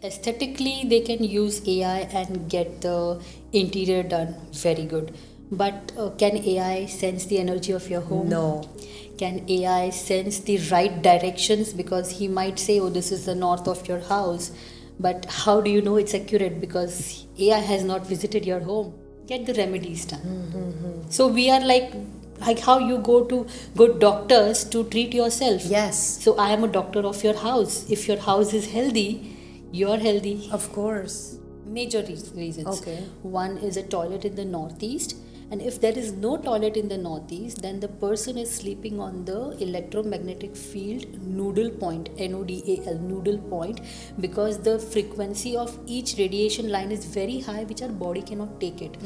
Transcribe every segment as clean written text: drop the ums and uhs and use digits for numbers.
Aesthetically, they can use AI and get the interior done very good. But can AI sense the energy of your home? No. Can AI sense the right directions? Because he might say, oh, this is the north of your house. But how do you know it's accurate? Because AI has not visited your home. Get the remedies done. So we are like how you go to good doctors to treat yourself. Yes. So I am a doctor of your house. If your house is healthy, you're healthy. Of course. Major reasons. Okay. One is a toilet in the northeast, and if there is no toilet in the northeast, then the person is sleeping on the electromagnetic field noodle point, NODAL, noodle point, because the frequency of each radiation line is very high, which our body cannot take it.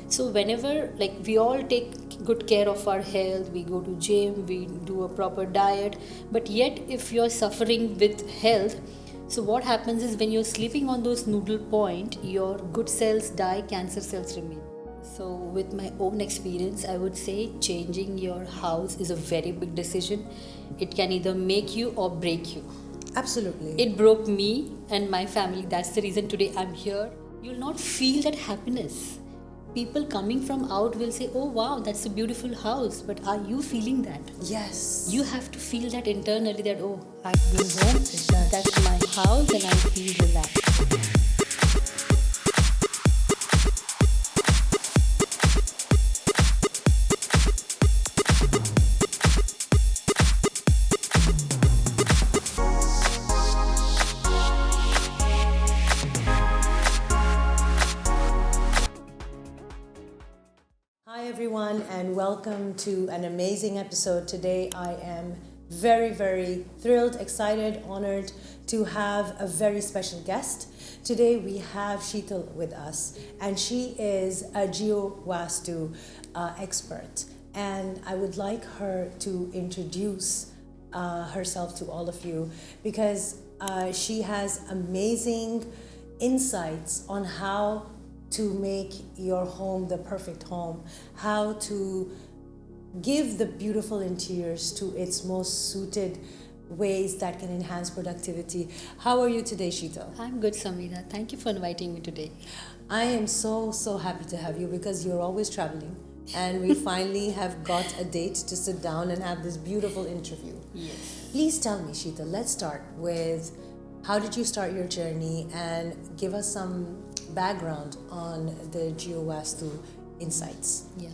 So whenever, like, we all take good care of our health, we go to gym, we do a proper diet, but yet if you're suffering with health, so what happens is when you're sleeping on those noodle point, your good cells die, cancer cells remain. So with my own experience, I would say changing your house is a very big decision. It can either make you or break you. Absolutely. It broke me and my family. That's the reason today I'm here. You'll not feel that happiness. People coming from out will say, oh wow, that's a beautiful house. But are you feeling that? Yes. You have to feel that internally that, oh, I'm going home, that's my house and I feel relaxed. Hi, everyone, and welcome to an amazing episode. Today, I am very, very thrilled, excited, honored to have a very special guest. Today, we have Sheetal with us, and she is a Geo-Vastu expert. And I would like her to introduce herself to all of you because she has amazing insights on how to make your home the perfect home, how to give the beautiful interiors to its most suited ways that can enhance productivity. How are you today, Sheetal? I'm good, Samira. Thank you for inviting me today. I am so happy to have you because you're always traveling and we finally have got a date to sit down and have this beautiful interview. Yes. Please tell me, Sheetal, let's start with how did you start your journey and give us some background on the Geo-Vastu insights. Yeah.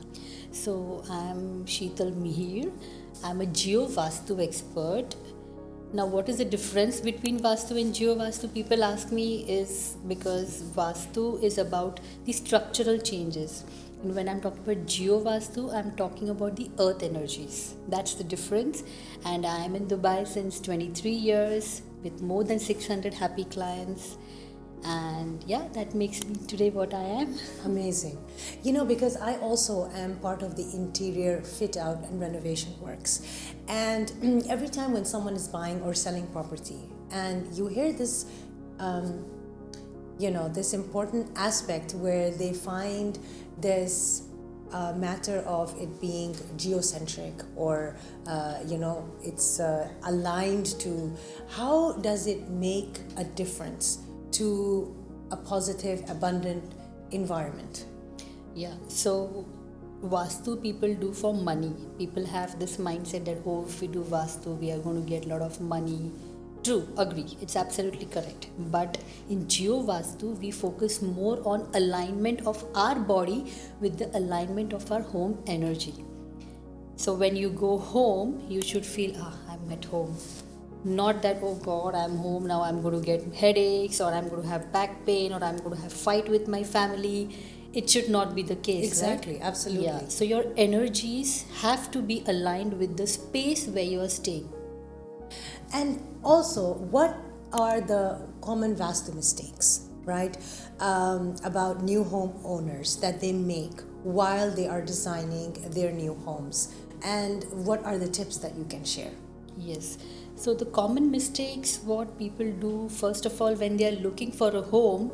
So I'm Sheetal Mihir. I'm a Geo-Vastu expert. Now, what is the difference between Vastu and Geo-Vastu? People ask me is because Vastu is about the structural changes. And when I'm talking about Geo-Vastu, I'm talking about the earth energies. That's the difference. And I am in Dubai since 23 years with more than 600 happy clients. And yeah, that makes me today what I am. Amazing. You know, because I also am part of the interior fit out and renovation works. And every time when someone is buying or selling property and you hear this, this important aspect where they find this matter of it being geocentric or, it's aligned to, how does it make a difference to a positive, abundant environment? Yeah, so Vastu people do for money. People have this mindset that, oh, if we do Vastu, we are going to get a lot of money. True, agree, it's absolutely correct. But in Geo Vastu, we focus more on alignment of our body with the alignment of our home energy. So when you go home, you should feel, I'm at home. Not that, oh God, I'm home now, I'm going to get headaches, or I'm going to have back pain, or I'm going to have fight with my family. It should not be the case. Exactly, right? Absolutely. Yeah. So your energies have to be aligned with the space where you are staying. And also, what are the common Vastu mistakes, right, about new home owners that they make while they are designing their new homes? And what are the tips that you can share? Yes. So the common mistakes what people do, first of all, when they are looking for a home,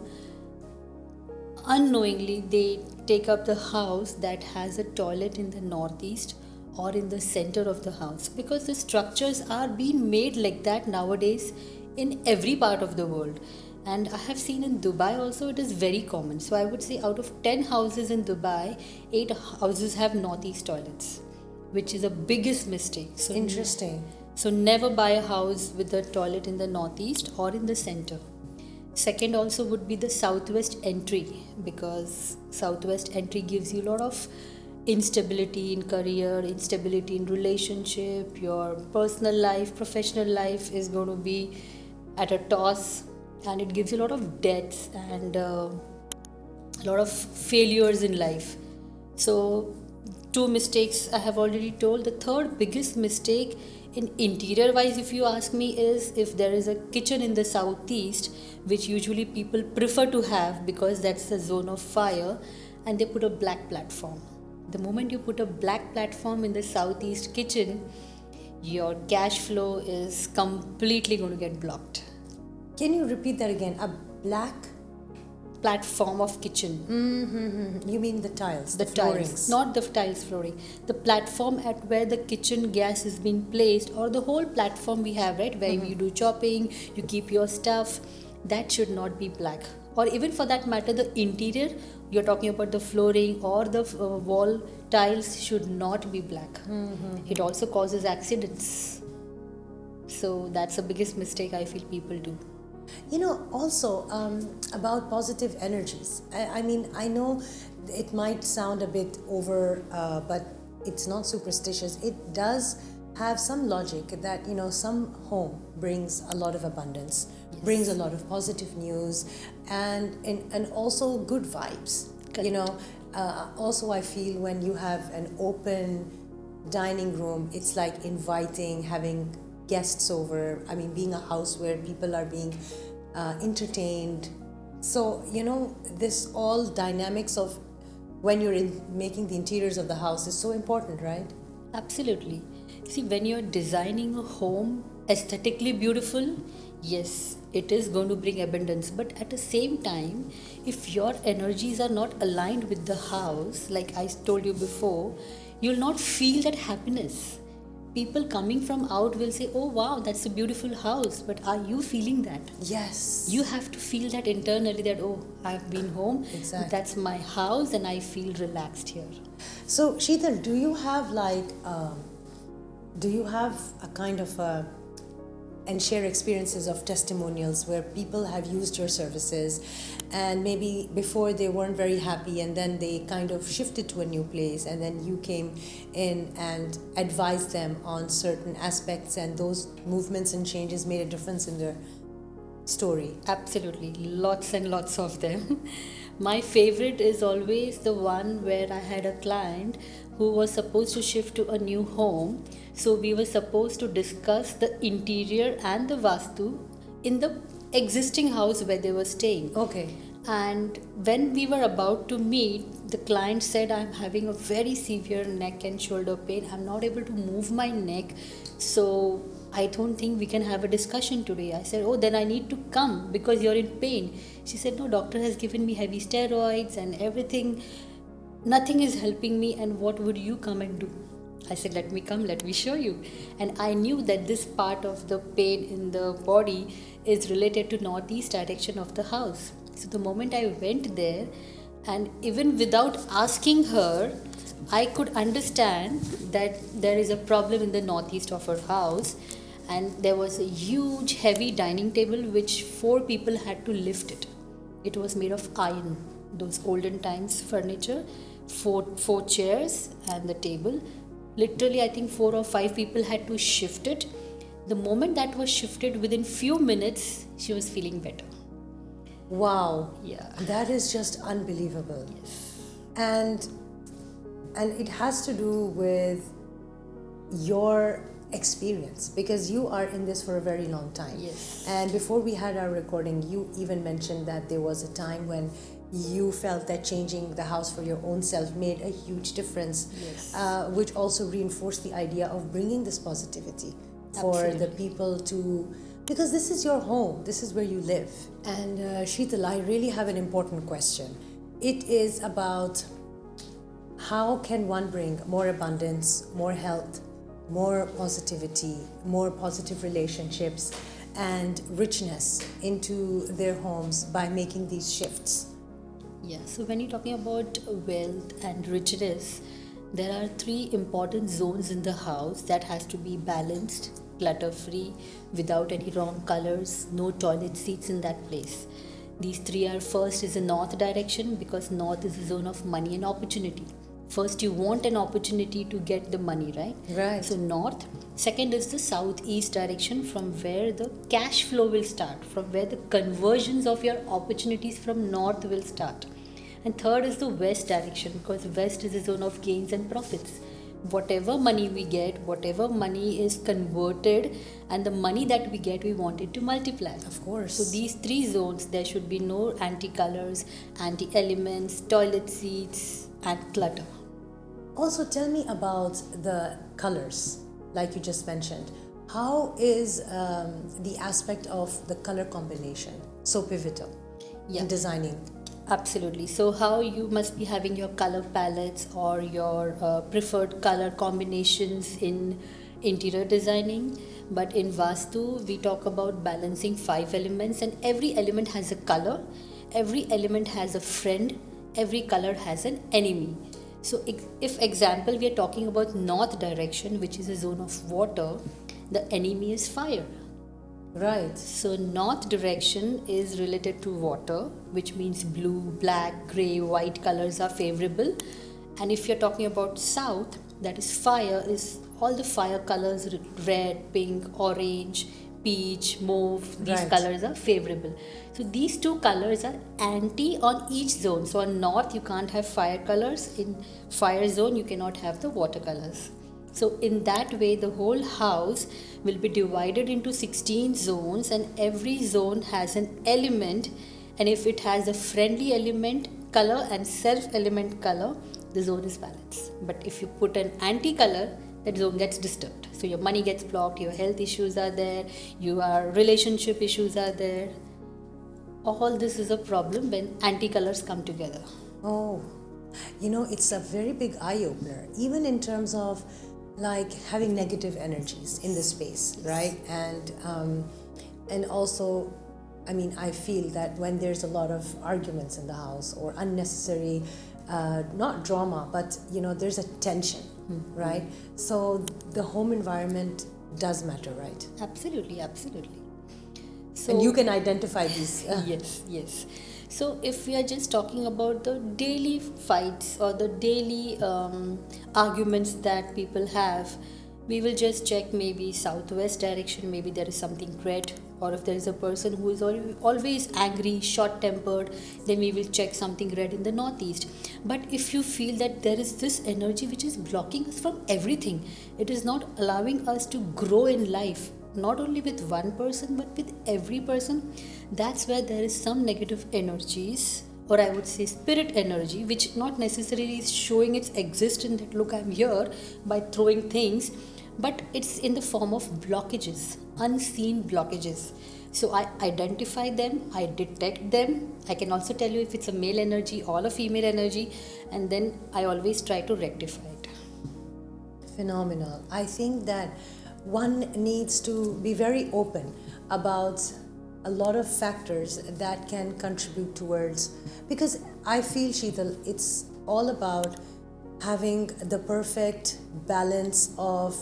unknowingly they take up the house that has a toilet in the northeast or in the center of the house, because the structures are being made like that nowadays in every part of the world. And I have seen in Dubai also it is very common. So I would say out of 10 houses in Dubai, 8 houses have northeast toilets, which is a biggest mistake. So Interesting. so never buy a house with a toilet in the northeast or in the center. Second also would be the southwest entry, because southwest entry gives you a lot of instability in career, instability in relationship, your personal life, professional life is going to be at a toss, and it gives you a lot of debts and a lot of failures in life. So two mistakes I have already told. The third biggest mistake in interior wise, if you ask me, is if there is a kitchen in the southeast, which usually people prefer to have because that's the zone of fire, and they put a black platform. The moment you put a black platform in the southeast kitchen, your cash flow is completely going to get blocked. Can you repeat that again? A black? Platform of kitchen. Mm-hmm. You mean the tiles? The tiles, not the tiles flooring. The platform at where the kitchen gas is being placed, or the whole platform we have, right, where you do chopping, you keep your stuff, that should not be black. Or even for that matter, the interior, you're talking about the flooring or the wall tiles should not be black. It also causes accidents. So that's the biggest mistake I feel people do. You know, also about positive energies. I mean, I know it might sound a bit over, but it's not superstitious. It does have some logic that, you know, some home brings a lot of abundance, brings a lot of positive news, and also good vibes. Correct. You know, also I feel when you have an open dining room, it's like inviting, having guests over. I mean, being a house where people are being entertained. So, you know, this all dynamics of when you're making the interiors of the house is so important, right? Absolutely. See, when you're designing a home aesthetically beautiful, yes, it is going to bring abundance. But at the same time, if your energies are not aligned with the house, like I told you before, you'll not feel that happiness. People coming from out will say, oh wow, that's a beautiful house, but are you feeling that? Yes. You have to feel that internally, that oh, I've been home, Exactly. that's my house and I feel relaxed here. So, Sheetal, do you have a kind of and share experiences of testimonials where people have used your services and maybe before they weren't very happy and then they kind of shifted to a new place and then you came in and advised them on certain aspects and those movements and changes made a difference in their story? Absolutely, lots and lots of them. My favorite is always the one where I had a client who was supposed to shift to a new home. So we were supposed to discuss the interior and the vastu in the existing house where they were staying. Okay. And when we were about to meet, the client said, I'm having a very severe neck and shoulder pain. I'm not able to move my neck. So I don't think we can have a discussion today. I said, oh, then I need to come because you're in pain. She said, no, doctor has given me heavy steroids and everything. Nothing is helping me, and what would you come and do? I said, let me come, let me show you. And I knew that this part of the pain in the body is related to northeast direction of the house. So the moment I went there, and even without asking her, I could understand that there is a problem in the northeast of her house, and there was a huge heavy dining table which 4 people had to lift it. It was made of iron, those olden times furniture, four chairs and the table. Literally, I think 4 or 5 people had to shift it. The moment that was shifted, within few minutes, she was feeling better. Wow. Yeah. That is just unbelievable. Yes. And it has to do with your experience because you are in this for a very long time. Yes. And before we had our recording, you even mentioned that there was a time when you felt that changing the house for your own self made a huge difference, Yes. which also reinforced the idea of bringing this positivity for Absolutely. the people to, because this is your home, this is where you live. And Sheetal, I really have an important question. It is about how can one bring more abundance, more health, more positivity, more positive relationships, and richness into their homes by making these shifts? Yeah, so when you're talking about wealth and richness, there are three important zones in the house that has to be balanced, clutter free, without any wrong colors, no toilet seats in that place. These three are: first is the north direction, because north is the zone of money and opportunity. First you want an opportunity to get the money, right? Right. So north. Second is the southeast direction, from where the cash flow will start, from where the conversions of your opportunities from north will start. And third is the west direction, because west is the zone of gains and profits. Whatever money we get, whatever money is converted, and the money that we get, we want it to multiply. Of course. So these three zones, there should be no anti-colors, anti-elements, toilet seats, and clutter. Also, tell me about the colors, like you just mentioned. How is the aspect of the color combination so pivotal in designing? Absolutely. So how you must be having your color palettes or your preferred color combinations in interior designing, but in Vastu we talk about balancing 5 elements, and every element has a color, every element has a friend, every color has an enemy. So if example we are talking about north direction, which is a zone of water, the enemy is fire. Right. So north direction is related to water, which means blue, black, grey, white colors are favorable. And if you're talking about south, that is fire, is all the fire colors: red, pink, orange, peach, mauve. These colors are favorable. So these two colors are anti on each zone. So on north you can't have fire colors, in fire zone you cannot have the water colors. So in that way the whole house will be divided into 16 zones, and every zone has an element, and if it has a friendly element color and self element color, the zone is balanced. But if you put an anti color, that zone gets disturbed. So your money gets blocked, your health issues are there, your relationship issues are there. All this is a problem when anti colors come together. Oh, it's a very big eye opener, even in terms of like having negative energies in the space, right? And also, I feel that when there's a lot of arguments in the house or unnecessary, not drama, but there's a tension, right? So the home environment does matter, right? Absolutely. So, and you can identify these. Yes. So if we are just talking about the daily fights or the daily arguments that people have, we will just check maybe southwest direction, maybe there is something red, or if there is a person who is always angry, short-tempered, then we will check something red in the northeast. But if you feel that there is this energy which is blocking us from everything, it is not allowing us to grow in life, not only with one person but with every person, that's where there is some negative energies, or I would say spirit energy, which not necessarily is showing its existence that look, I'm here, by throwing things, but it's in the form of blockages, unseen blockages. So I identify them, I detect them. I can also tell you if it's a male energy or a female energy, and then I always try to rectify it. Phenomenal. I think that one needs to be very open about a lot of factors that can contribute towards, because I feel, Sheetal, it's all about having the perfect balance of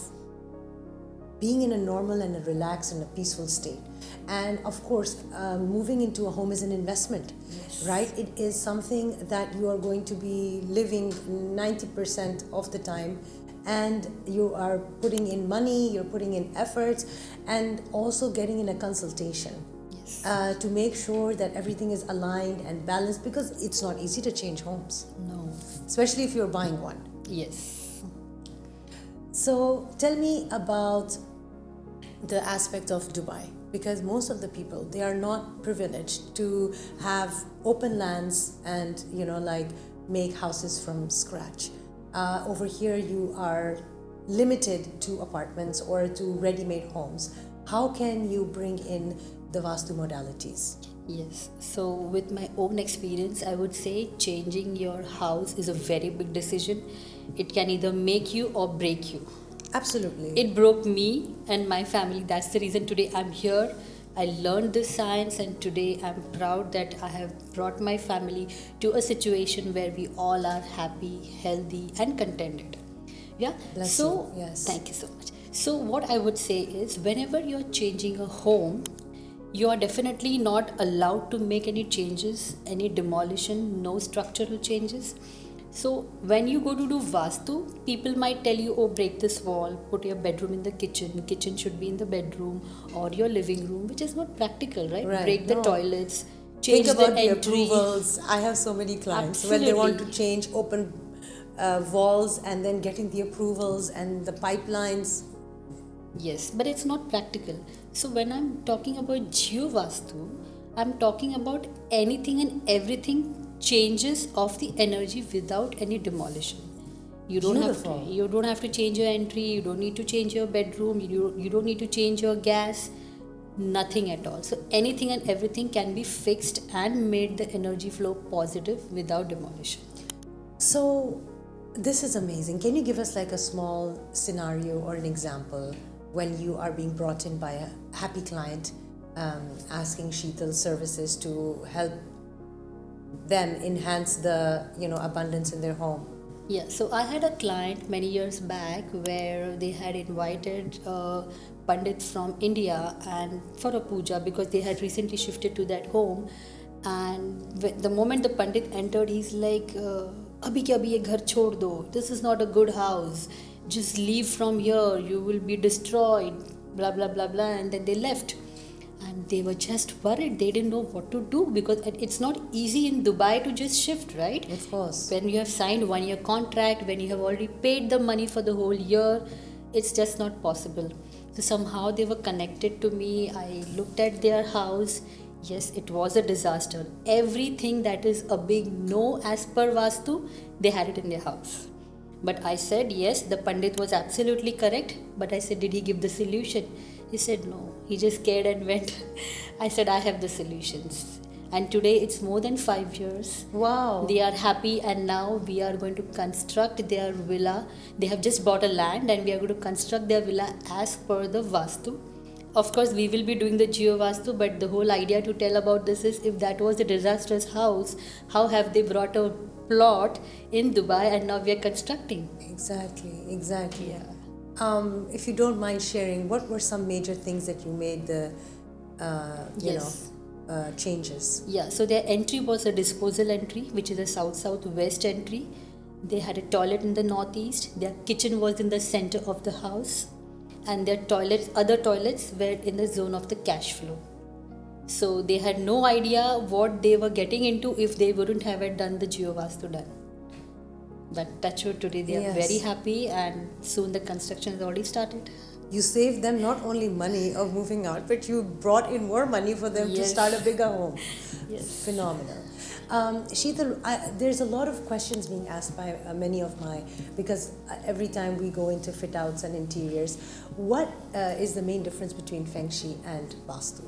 being in a normal and a relaxed and a peaceful state. And of course, moving into a home is an investment, right? It is something that you are going to be living 90% of the time, and you are putting in money, you're putting in efforts, and also getting in a consultation to make sure that everything is aligned and balanced, because it's not easy to change homes. No. Especially if you're buying one. Yes. So tell me about the aspect of Dubai, because most of the people, they are not privileged to have open lands and make houses from scratch. Over here you are limited to apartments or to ready-made homes. How can you bring in the Vastu modalities? Yes, so with my own experience, I would say changing your house is a very big decision. It can either make you or break you. Absolutely. It broke me and my family. That's the reason today I'm here I learned this science, and today I'm proud that I have brought my family to a situation where we all are happy, healthy, and contented. Yeah. Bless so you. Yes. Thank you so much. So what I would say is, whenever you're changing a home, you are definitely not allowed to make any changes, any demolition, no structural changes. So when you go to do vastu, people might tell you, oh, break this wall, put your bedroom in the kitchen should be in the bedroom or your living room, which is not practical, right? Break the toilets, change Think about the entry. approvals. I have so many clients when they want to change, open walls, and then getting the approvals and the pipelines. Yes, but it's not practical. So when I'm talking about Geovastu, I'm talking about anything and everything changes of the energy without any demolition. You don't have to change your entry, you don't need to change your bedroom, you don't need to change your gas, nothing at all. So anything and everything can be fixed and made the energy flow positive without demolition. So this is amazing. Can you give us like a small scenario or an example when you are being brought in by a happy client asking Sheetal services to help them enhance the abundance in their home? Yeah, so I had a client many years back where they had invited pandits from India and for a puja, because they had recently shifted to that home. And the moment the pandit entered, he's like, "Abhi ke abhi ye ghar chhod do. This is not a good house. Just leave from here. You will be destroyed." Blah blah blah blah. And then they left. And they were just worried. They didn't know what to do, because it's not easy in Dubai to just shift, right? Of course. When you have signed 1-year contract, when you have already paid the money for the whole year, it's just not possible. So somehow they were connected to me. I looked at their house. Yes, it was a disaster. Everything that is a big no as per Vastu, they had it in their house. But I said, yes, the Pandit was absolutely correct. But I said, did he give the solution? He said, no. He just cared and went. I said, I have the solutions. And today it's more than 5 years. Wow. They are happy, and now we are going to construct their villa. They have just bought a land, and we are going to construct their villa as per the Vastu. Of course, we will be doing the Geo Vastu, but the whole idea to tell about this is, if that was a disastrous house, how have they brought a plot in Dubai and now we are constructing? Exactly. Yeah. If you don't mind sharing, what were some major things that you made the changes? Yeah, so their entry was a disposal entry, which is a south-southwest entry. They had a toilet in the northeast. Their kitchen was in the center of the house, and their other toilets were in the zone of the cash flow. So they had no idea what they were getting into if they wouldn't have done the Geovastu done. But touch wood, today they are very happy, and soon the construction has already started. You saved them not only money of moving out, but you brought in more money for them to start a bigger home. Yes. Phenomenal. Sheetal, there's a lot of questions being asked by because every time we go into fit outs and interiors, what is the main difference between Feng Shui and Vastu?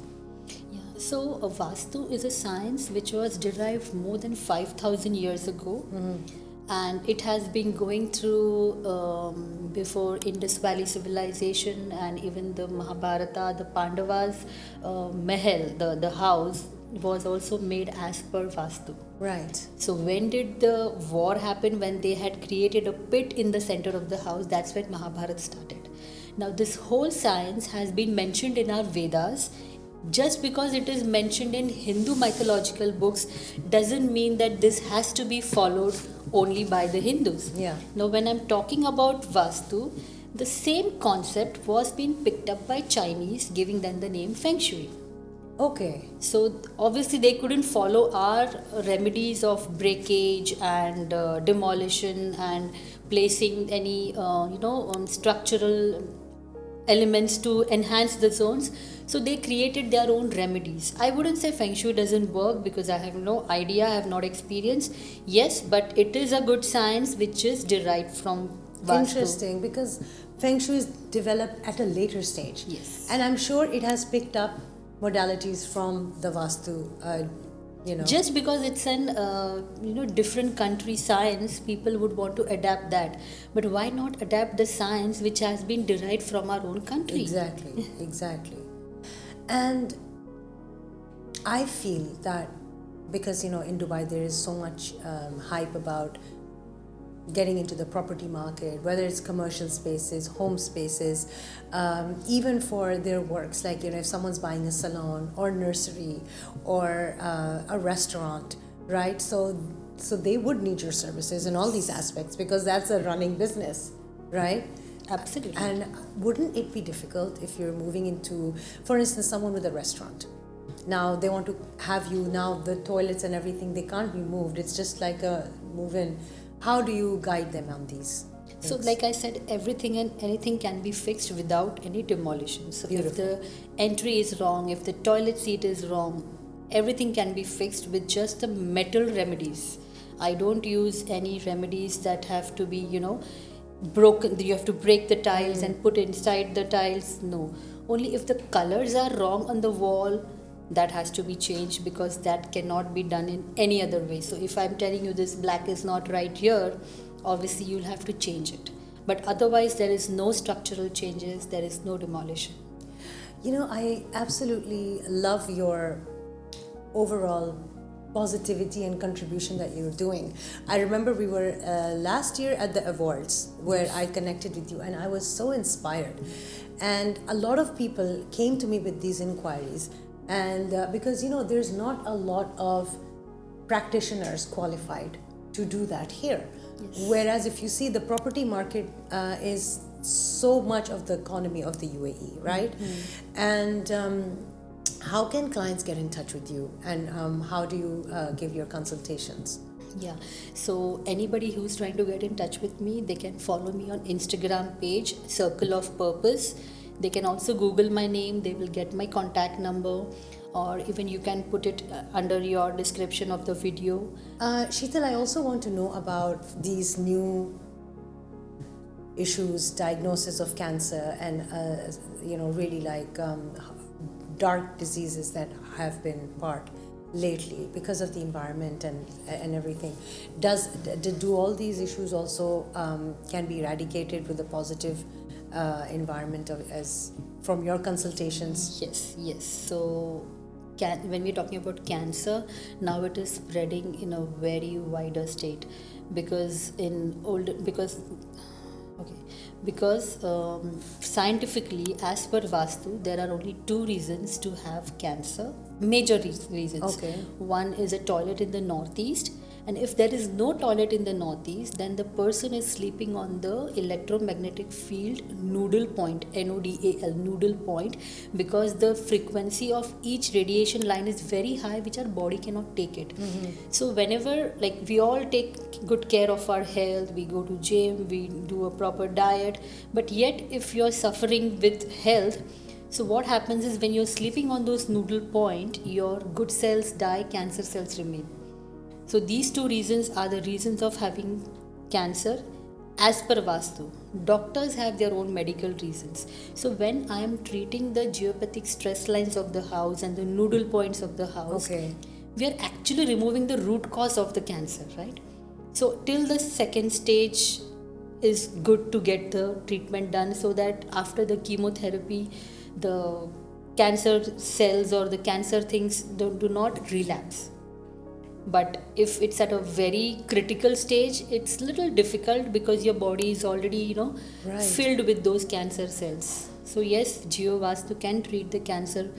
Yeah, so Vastu is a science which was derived more than 5,000 years ago. Mm-hmm. And it has been going through before Indus Valley civilization, and even the Mahabharata, the Pandavas, Mahal, the house, was also made as per Vastu. Right. So when did the war happen? When they had created a pit in the center of the house, that's when Mahabharata started. Now this whole science has been mentioned in our Vedas. Just because it is mentioned in Hindu mythological books doesn't mean that this has to be followed only by the Hindus. Yeah. Now when I'm talking about Vastu, the same concept was being picked up by Chinese, giving them the name Feng Shui. Okay. So obviously they couldn't follow our remedies of breakage and demolition and placing any structural elements to enhance the zones. So they created their own remedies. I wouldn't say Feng Shui doesn't work, because I have no idea, I have not experienced. Yes, but it is a good science which is derived from Vastu. Interesting, because Feng Shui is developed at a later stage. Yes. And I'm sure it has picked up modalities from the Vastu. Just because it's an different country science, people would want to adapt that. But why not adapt the science which has been derived from our own country? Exactly. And I feel that because, in Dubai there is so much hype about getting into the property market, whether it's commercial spaces, home spaces, even for their works, like, if someone's buying a salon or nursery or a restaurant, right? So they would need your services in all these aspects because that's a running business, right? Absolutely. And wouldn't it be difficult if you're moving into, for instance, someone with a restaurant? Now they want to have you, now the toilets and everything, they can't be moved. It's just like a move in. How do you guide them on these things? So like I said, everything and anything can be fixed without any demolition. So Beautiful. if the entry is wrong, if the toilet seat is wrong, everything can be fixed with just the metal remedies. I don't use any remedies that have to be, broken. You have to break the tiles and put inside the tiles. No. Only if the colors are wrong on the wall, that has to be changed, because that cannot be done in any other way. So if I'm telling you this black is not right here, obviously you'll have to change it. But otherwise there is no structural changes, there is no demolition. I absolutely love your overall positivity and contribution that you're doing. I remember we were last year at the awards where I connected with you, and I was so inspired. And a lot of people came to me with these inquiries. And because, there's not a lot of practitioners qualified to do that here. Yes. Whereas if you see, the property market is so much of the economy of the UAE, right? Mm-hmm. And how can clients get in touch with you, and how do you give your consultations? Yeah, so anybody who's trying to get in touch with me, they can follow me on Instagram page, Circle of Purpose. They can also Google my name, they will get my contact number, or even you can put it under your description of the video. Sheetal, I also want to know about these new issues, diagnosis of cancer, and really like dark diseases that have been part lately because of the environment and everything. Do all these issues also can be eradicated with a positive environment as from your consultations? Yes. So when we're talking about cancer, now it is spreading in a very wider state, because scientifically, as per Vastu, there are only two reasons to have cancer, major reasons. Okay. One is a toilet in the northeast, and if there is no toilet in the northeast, then the person is sleeping on the electromagnetic field nodal point, NODAL, nodal point, because the frequency of each radiation line is very high, which our body cannot take it. Mm-hmm. So whenever, like, we all take good care of our health, we go to gym, we do a proper diet, but yet if you're suffering with health, so what happens is, when you're sleeping on those nodal point, your good cells die, cancer cells remain. So these two reasons are the reasons of having cancer as per Vastu. Doctors have their own medical reasons. So when I am treating the geopathic stress lines of the house and the nodal points of the house, okay, we are actually removing the root cause of the cancer, right? So till the second stage is good to get the treatment done, so that after the chemotherapy, the cancer cells or the cancer things do not relapse. But if it's at a very critical stage, it's a little difficult, because your body is already, right, filled with those cancer cells. So yes, Geovastu can treat the cancer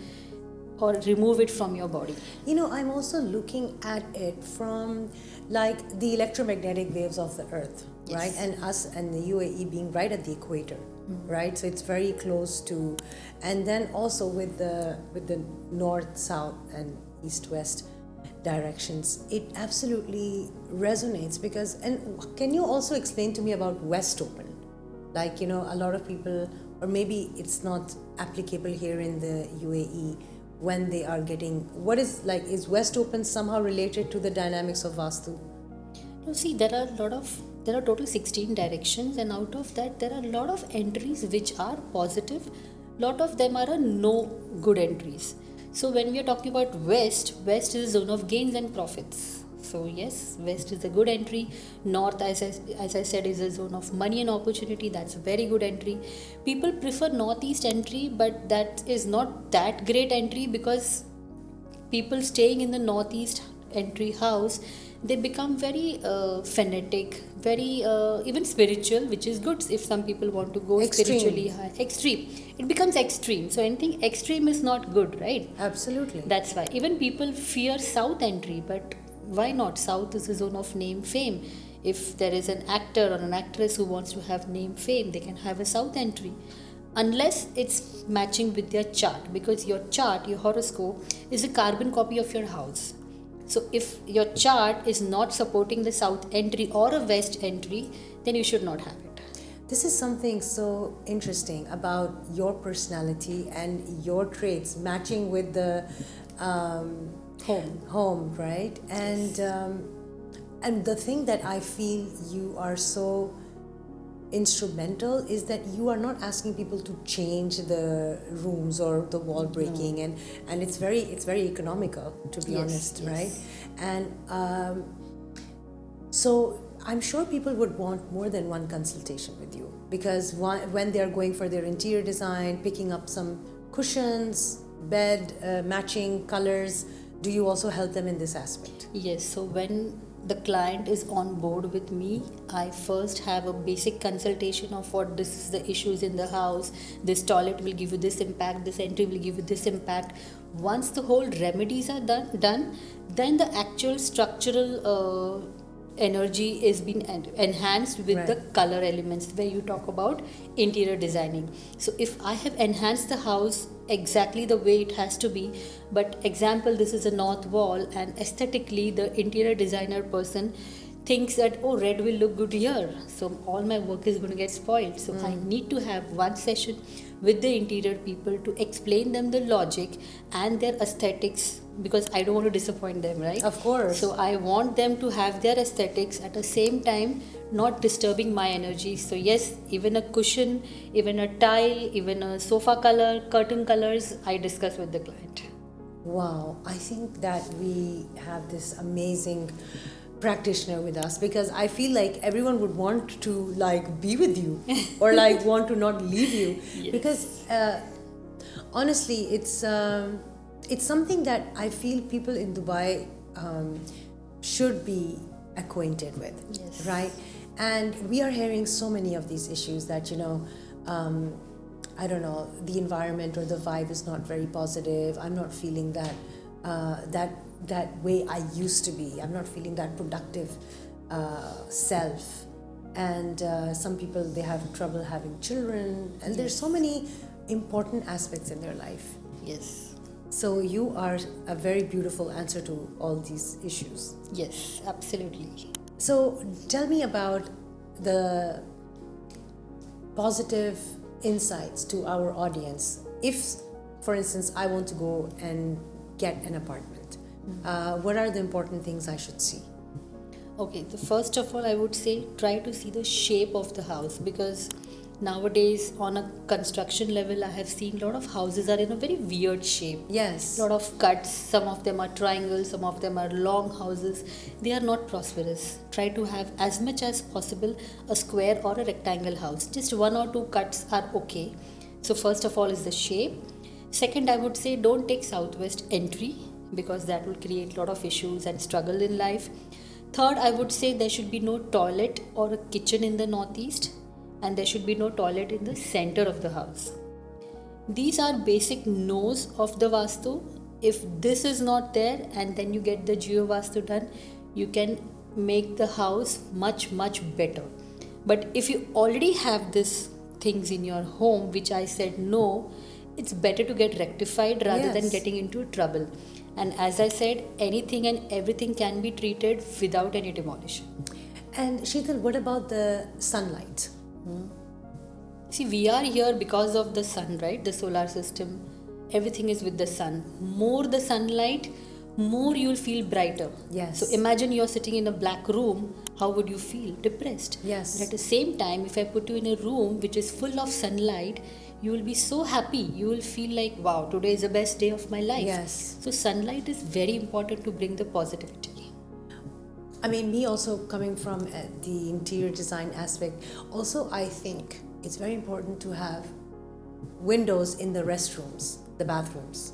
or remove it from your body. I'm also looking at it from like the electromagnetic waves of the earth, yes, right? And us and the UAE being right at the equator, mm-hmm, right? So it's very close to, and then also with the north, south, and east, west directions, it absolutely resonates. Because, and can you also explain to me about West Open? Like, a lot of people, or maybe it's not applicable here in the UAE, when they are getting, what is West Open somehow related to the dynamics of Vastu? No, see, there are total 16 directions, and out of that there are a lot of entries which are positive, lot of them are no good entries. So when we are talking about west is a zone of gains and profits. So yes, west is a good entry. North, as I said, is a zone of money and opportunity. That's a very good entry. People prefer northeast entry, but that is not that great entry, because people staying in the northeast entry house, they become very fanatic, very even spiritual, which is good if some people want to go Extreme. spiritually high. Extreme. It becomes extreme. So anything extreme is not good, right? Absolutely. That's why even people fear south entry, but why not? South is a zone of name, fame. If there is an actor or an actress who wants to have name, fame, they can have a south entry, unless it's matching with their chart, because your chart, your horoscope, is a carbon copy of your house. So if your chart is not supporting the south entry or a west entry, then you should not have it. This is something so interesting about your personality and your traits matching with the home, right? And the thing that I feel you are so instrumental is that you are not asking people to change the rooms or the wall breaking, and it's very economical, to be honest, right? And so I'm sure people would want more than one consultation with you, because when they're going for their interior design, picking up some cushions, bed, matching colors, do you also help them in this aspect? Yes, so when the client is on board with me, I first have a basic consultation of what this is the issues in the house. This toilet will give you this impact, this entry will give you this impact. Once the whole remedies are done, then the actual structural energy is being enhanced with the color elements, where you talk about interior designing. So if I have enhanced the house exactly the way it has to be, but example, this is a north wall, and aesthetically the interior designer person thinks that, oh, red will look good here, so all my work is going to get spoiled. So I need to have one session with the interior people to explain them the logic and their aesthetics, because I don't want to disappoint them, right? Of course. So I want them to have their aesthetics at the same time, not disturbing my energy. So yes, even a cushion, even a tile, even a sofa color, curtain colors, I discuss with the client. Wow, I think that we have this amazing practitioner with us, because I feel like everyone would want to like be with you or like want to not leave you. Yes. Because honestly, it's something that I feel people in Dubai should be acquainted with. Yes. Right? And we are hearing so many of these issues that, I don't know, the environment or the vibe is not very positive. I'm not feeling that way I used to be. I'm not feeling that productive self. And some people, they have trouble having children, and there's so many important aspects in their life. Yes. So you are a very beautiful answer to all these issues. Yes, absolutely. So tell me about the positive insights to our audience. If, for instance, I want to go and get an apartment, what are the important things I should see? Okay, the first of all, I would say try to see the shape of the house, because nowadays on a construction level, I have seen a lot of houses are in a very weird shape. Yes. A lot of cuts, some of them are triangles, some of them are long houses. They are not prosperous. Try to have as much as possible a square or a rectangle house. Just one or two cuts are okay. So first of all is the shape. Second, I would say don't take southwest entry, because that will create a lot of issues and struggle in life. Third, I would say there should be no toilet or a kitchen in the northeast, and there should be no toilet in the center of the house. These are basic no's of the Vastu. If this is not there and then you get the Geo Vastu done, you can make the house much, much better. But if you already have these things in your home, which I said no, it's better to get rectified rather than getting into trouble. And as I said, anything and everything can be treated without any demolition. And Sheetal, what about the sunlight? See, we are here because of the sun, right? The solar system. Everything is with the sun. More the sunlight, more you'll feel brighter. Yes. So imagine you're sitting in a black room. How would you feel? Depressed. Yes. But at the same time, if I put you in a room which is full of sunlight, you will be so happy. You will feel like, wow, today is the best day of my life. Yes. So sunlight is very important to bring the positivity. I mean, me also coming from the interior design aspect, also I think it's very important to have windows in the restrooms, the bathrooms.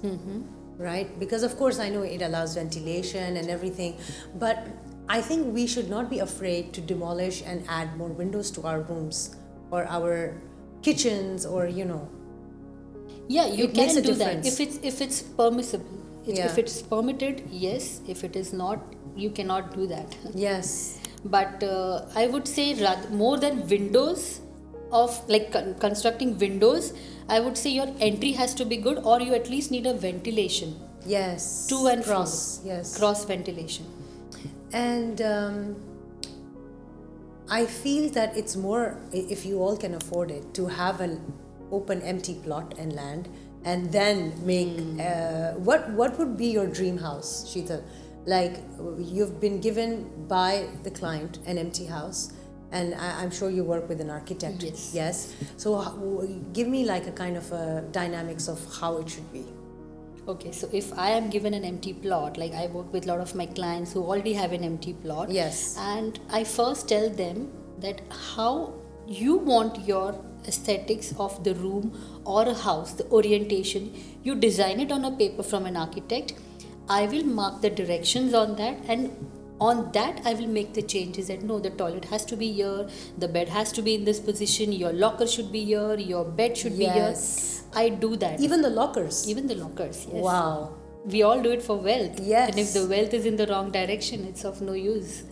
right? Because of course I know it allows ventilation and everything, but I think we should not be afraid to demolish and add more windows to our rooms or our kitchens, or Yeah, you it makes can a do that difference. if it's permissible. Yeah. If it's permitted, yes. If it is not, you cannot do that. Yes. But I would say rather, more than windows of like constructing windows, I would say your entry has to be good, or you at least need a ventilation Yes. to and Cross. fro. Yes. Cross ventilation. And I feel that it's more, if you all can afford it, to have an open empty plot and land, and then make what would be your dream house, Sheetal? Like, you've been given by the client an empty house, and I'm sure you work with an architect. Yes. Yes. So give me like a kind of a dynamics of how it should be. Okay, so if I am given an empty plot, like I work with a lot of my clients who already have an empty plot. Yes. And I first tell them that how you want your aesthetics of the room or a house, the orientation, you design it on a paper from an architect. I will mark the directions on that, and on that I will make the changes that no, the toilet has to be here, the bed has to be in this position, your locker should be here, your bed should be here. I do that. Even the lockers. Even the lockers, yes. Wow. We all do it for wealth. Yes. And if the wealth is in the wrong direction, it's of no use.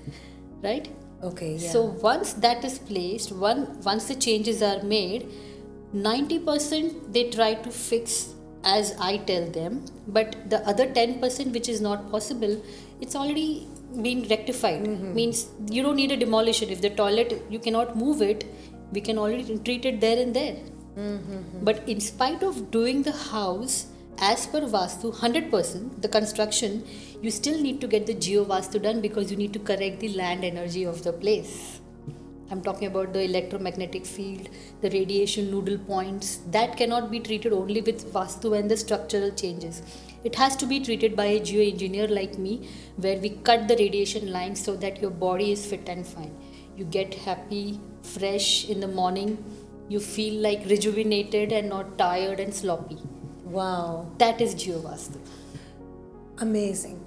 Right? Okay. Yeah. So once that is placed, once the changes are made, 90% they try to fix as I tell them, but the other 10% which is not possible, it's already been rectified. Means you don't need a demolition. If the toilet, you cannot move it, we can already treat it there and there. But in spite of doing the house as per Vastu 100%, the construction, you still need to get the Geo Vastu done because you need to correct the land energy of the place. I'm talking about the electromagnetic field, the radiation noodle points. That cannot be treated only with Vastu and the structural changes. It has to be treated by a geoengineer like me, where we cut the radiation lines so that your body is fit and fine. You get happy, fresh in the morning. You feel like rejuvenated and not tired and sloppy. Wow. That is Geo Vastu. Amazing.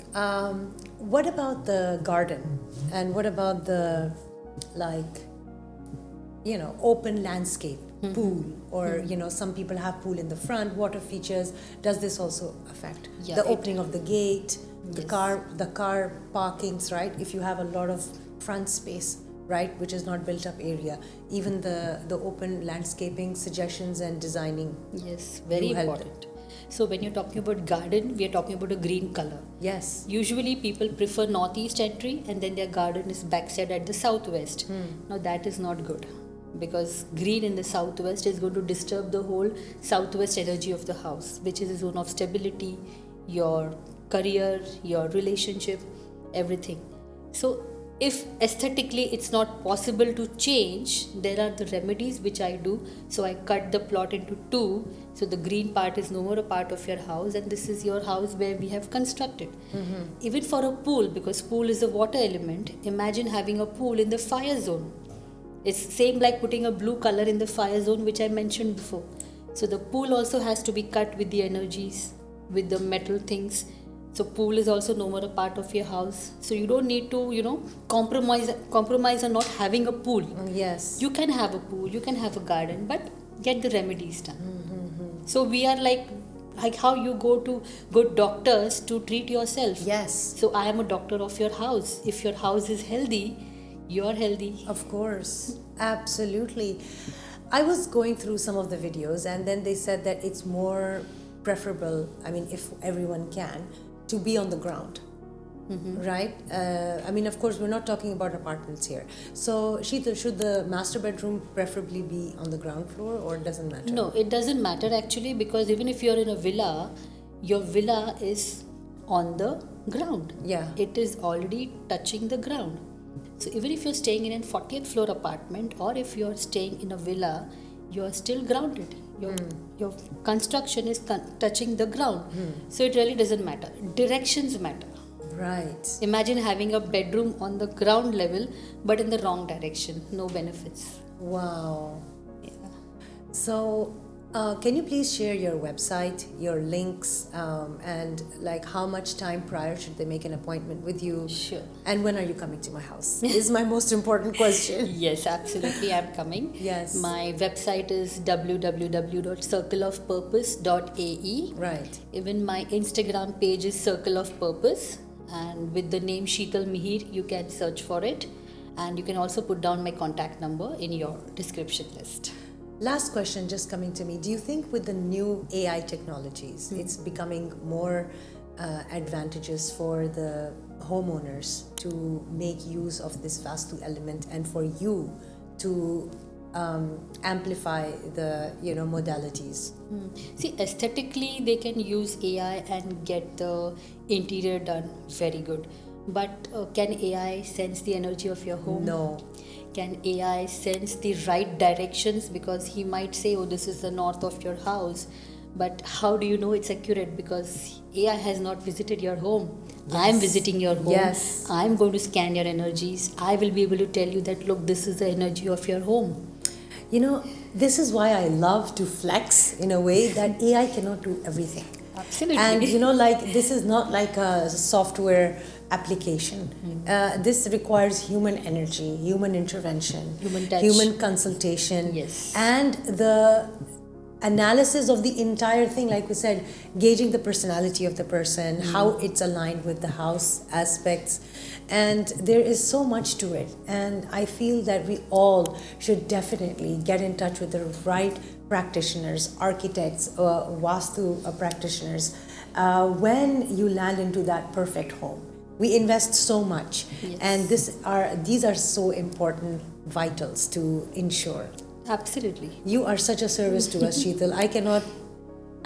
What about the garden? And what about the, like, open landscape, pool, or, some people have pool in the front, water features. Does this also affect Yeah, the opening of the gate, the Yes. car parkings, right? If you have a lot of front space, right, which is not built up area, even the open landscaping suggestions and designing. Yes, very You help important. So when you're talking about garden, we are talking about a green color. Yes. Usually people prefer northeast entry and then their garden is backside at the southwest. Now that is not good, because green in the southwest is going to disturb the whole southwest energy of the house, which is a zone of stability, your career, your relationship, everything. So if aesthetically it's not possible to change, there are the remedies which I do. So I cut the plot into two, so the green part is no more a part of your house, and this is your house where we have constructed. Even for a pool, because pool is a water element, imagine having a pool in the fire zone. It's same like putting a blue color in the fire zone, which I mentioned before. So the pool also has to be cut with the energies, with the metal things. So pool is also no more a part of your house. So you don't need to, compromise on not having a pool. Yes. You can have a pool, you can have a garden, but get the remedies done. So we are like how you go to good doctors to treat yourself. Yes. So I am a doctor of your house. If your house is healthy, you're healthy. Of course, absolutely. I was going through some of the videos, and then they said that it's more preferable, if everyone can, to be on the ground. Right? Of course, we're not talking about apartments here. So, Sheetal, should the master bedroom preferably be on the ground floor, or doesn't matter? No, it doesn't matter actually, because even if you're in a villa, your villa is on the ground. Yeah. It is already touching the ground. So even if you're staying in a 40th floor apartment, or if you're staying in a villa, you're still grounded. Your construction is touching the ground. So it really doesn't matter. Directions matter. Right. Imagine having a bedroom on the ground level but in the wrong direction. No benefits. Wow. Yeah. So, Can you please share your website, your links, and like how much time prior should they make an appointment with you? Sure. And when are you coming to my house? Is my most important question. Yes, absolutely, I'm coming. Yes. My website is www.circleofpurpose.ae. Right. Even my Instagram page is Circle of Purpose, and with the name Sheetal Mihir, you can search for it, and you can also put down my contact number in your description list. Last question just coming to me. Do you think with the new AI technologies, it's becoming more advantageous for the homeowners to make use of this Vastu element and for you to amplify the modalities? See, aesthetically, they can use AI and get the interior done very good. But can AI sense the energy of your home? No. Can AI sense the right directions? Because he might say, oh, this is the north of your house. But how do you know it's accurate? Because AI has not visited your home. Yes. I'm visiting your home. Yes. I'm going to scan your energies. I will be able to tell you that, look, this is the energy of your home. This is why I love to flex in a way that AI cannot do everything. Absolutely. And this is not like a software application. This requires human energy, human intervention, Human touch. human consultation, Yes. and the analysis of the entire thing, like we said, gauging the personality of the person, how it's aligned with the house aspects, and there is so much to it. And I feel that we all should definitely get in touch with the right practitioners, architects, Vastu practitioners, when you land into that perfect home. We invest so much, Yes. and these are so important vitals to ensure. Absolutely. You are such a service to us, Sheetal. I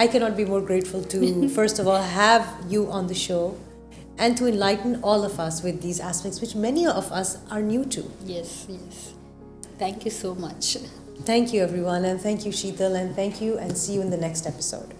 cannot be more grateful to, first of all, have you on the show and to enlighten all of us with these aspects, which many of us are new to. Yes, yes. Thank you so much. Thank you, everyone, and thank you, Sheetal, and thank you, and see you in the next episode.